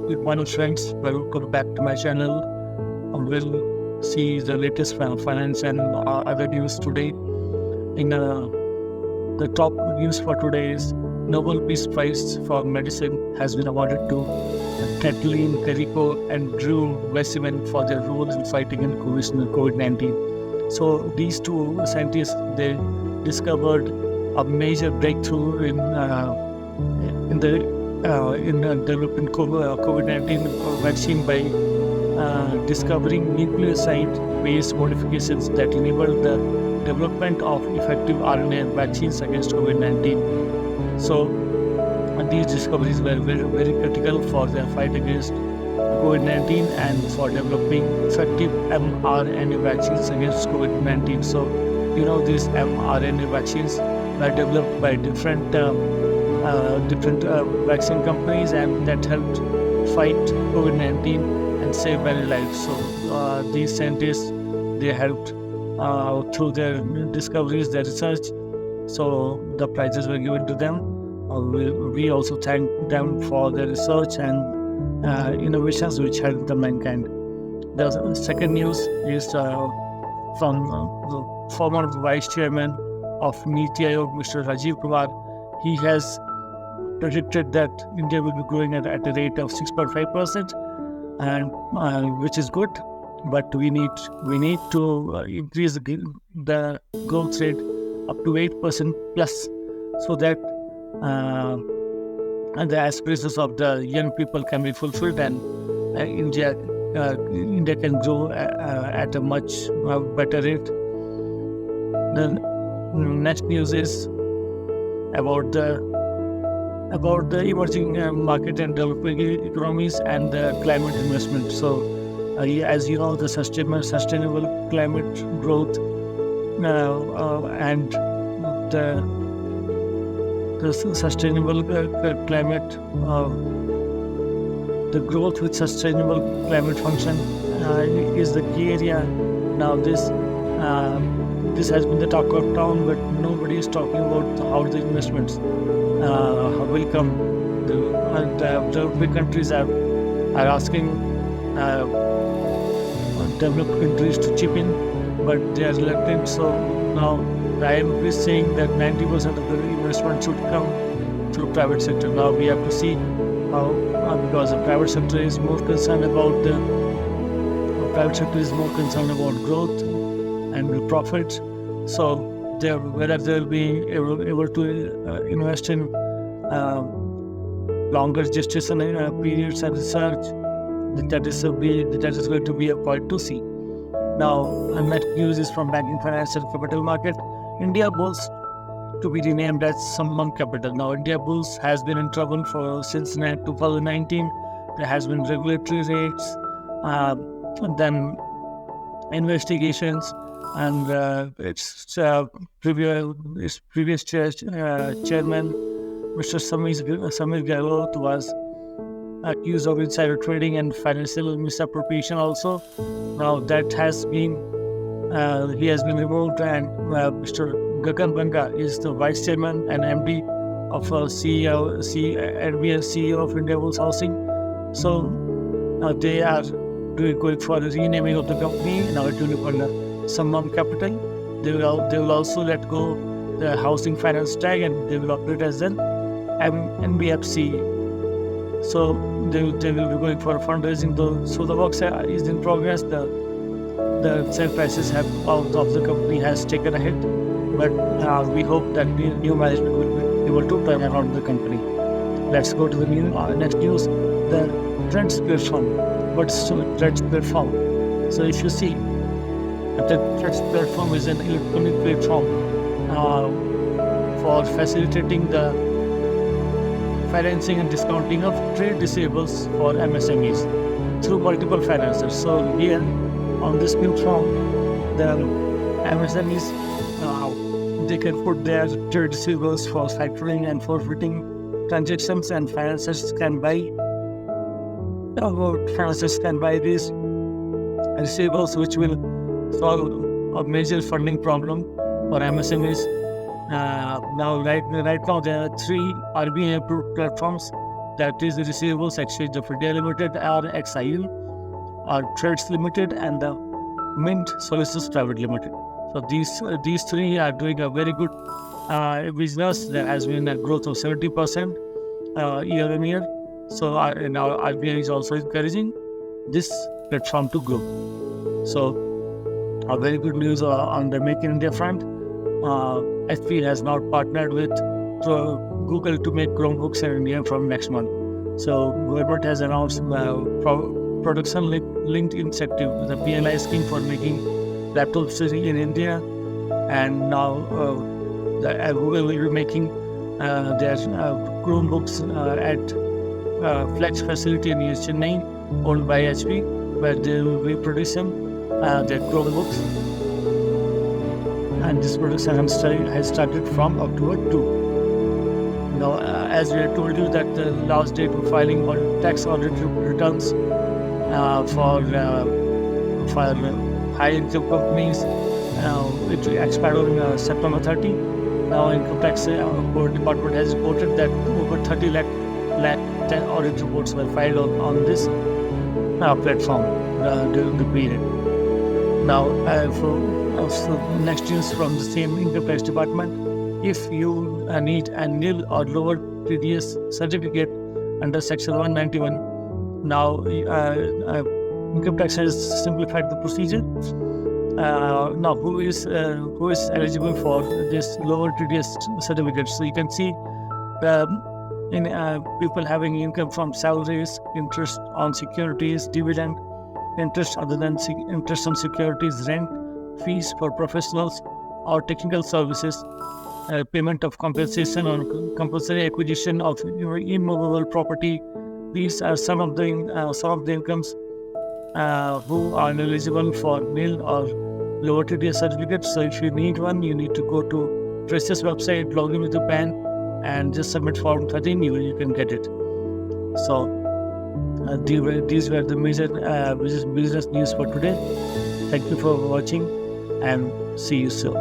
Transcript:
Good morning, friends. Welcome back to my channel. We'll see the latest finance and other news today. In the top news for today is Nobel Peace Prize for Medicine has been awarded to Kathleen Carrico and Drew Weissman for their role in fighting in COVID-19. So these two scientists, they discovered a major breakthrough in developing COVID-19 vaccine by discovering nucleoside-based modifications that enable the development of effective RNA vaccines against COVID-19. So these discoveries were very critical for the fight against COVID-19 and for developing effective mRNA vaccines against COVID-19. So, these mRNA vaccines were developed by different vaccine companies, and that helped fight COVID-19 and save many lives. So these scientists, they helped through their discoveries, their research. So the prizes were given to them. We also thank them for their research and innovations which helped the mankind. The second news is from the former Vice Chairman of Niti Aayog, Mr. Rajiv Kumar. He has predicted that India will be growing at a rate of 6.5%, and which is good. But we need to increase the growth rate up to 8% plus, so that the aspirations of the young people can be fulfilled, and India can grow at a much better rate. The next news is about the emerging market and developing economies and the climate investment. So, as you know, the sustainable climate growth and the sustainable climate, the growth with sustainable climate function is the key area. Now, this has been the talk of town, but nobody is talking about how the investments will come. The developing countries are asking developed countries to chip in, but they are reluctant. So now the IMF is saying that 90% of the investment should come through private sector. Now we have to see how, because the private sector is more concerned about growth and profits. So whether they'll be able to invest in longer gestation periods and research, that is going to be a point to see. Now, next news is from Banking, Finance and Capital Market. India Bulls to be renamed as Samman Capital. Now, India Bulls has been in trouble since 2019. There has been regulatory raids, then investigations, and its previous chairman, Mr. Samir Gahlot, was accused of insider trading and financial misappropriation also. Now that he has been removed, and Mr. Gagan Banga is the Vice Chairman and MD of CEO of India Bulls Housing. So they are going for the renaming of the company. Now it will be called Samman Capital. They will also let go the housing finance tag, and they will operate as an NBFC. So they will be going for fundraising. So the work is in progress. The share prices of the company has taken a hit, but we hope that new management will be able to turn around the company. Let's go to the next news. The Trends platform. What's Trends platform? So if you see, the Trends platform is an electronic platform for facilitating the financing and discounting of trade receivables for MSMEs through multiple financiers. So here on this platform, the MSMEs they can put their trade receivables for factoring and forfeiting transactions, and financiers can buy these receivables, which will solve a major funding problem for MSMEs. Right now there are 3 RBI approved platforms. that is the Receivables Exchange of India Limited, or XIL, or Trades Limited, and the Mint Solicitors Private Limited. So these three are doing a very good business. There has been a growth of 70% year on year. So now RBI is also encouraging this platform to grow. So a very good news on the Make in India front. HP has now partnered with Google to make Chromebooks in India from next month. So government has announced production linked incentive, the PLI scheme for making laptops in India, and now Google will be making their Chromebooks at Flex facility in Chennai, owned by HP, where they will be producing their Chromebooks. And this production has started from October 2. Now, as we had told you that the last date for filing tax audit returns for high-income companies, it will expire on September 30. Now, Income Tax Department has reported that over 30 lakh audit reports were filed on this platform during the period. Now, for next news from the same Income Tax Department, if you need a nil or lower TDS certificate under Section 191, now Income Tax has simplified the procedure. Now, who is eligible for this lower TDS certificate? So you can see people having income from salaries, interest on securities, dividend, interest other than interest on securities, rent, fees for professionals or technical services, payment of compensation on compulsory acquisition of immovable property. These are some of the incomes who are eligible for nil or lower TDS certificates. So if you need one, you need to go to Trace's website, log in with your PAN, and just submit Form 13. You can get it. So these were the major business news for today. Thank you for watching, and see you soon.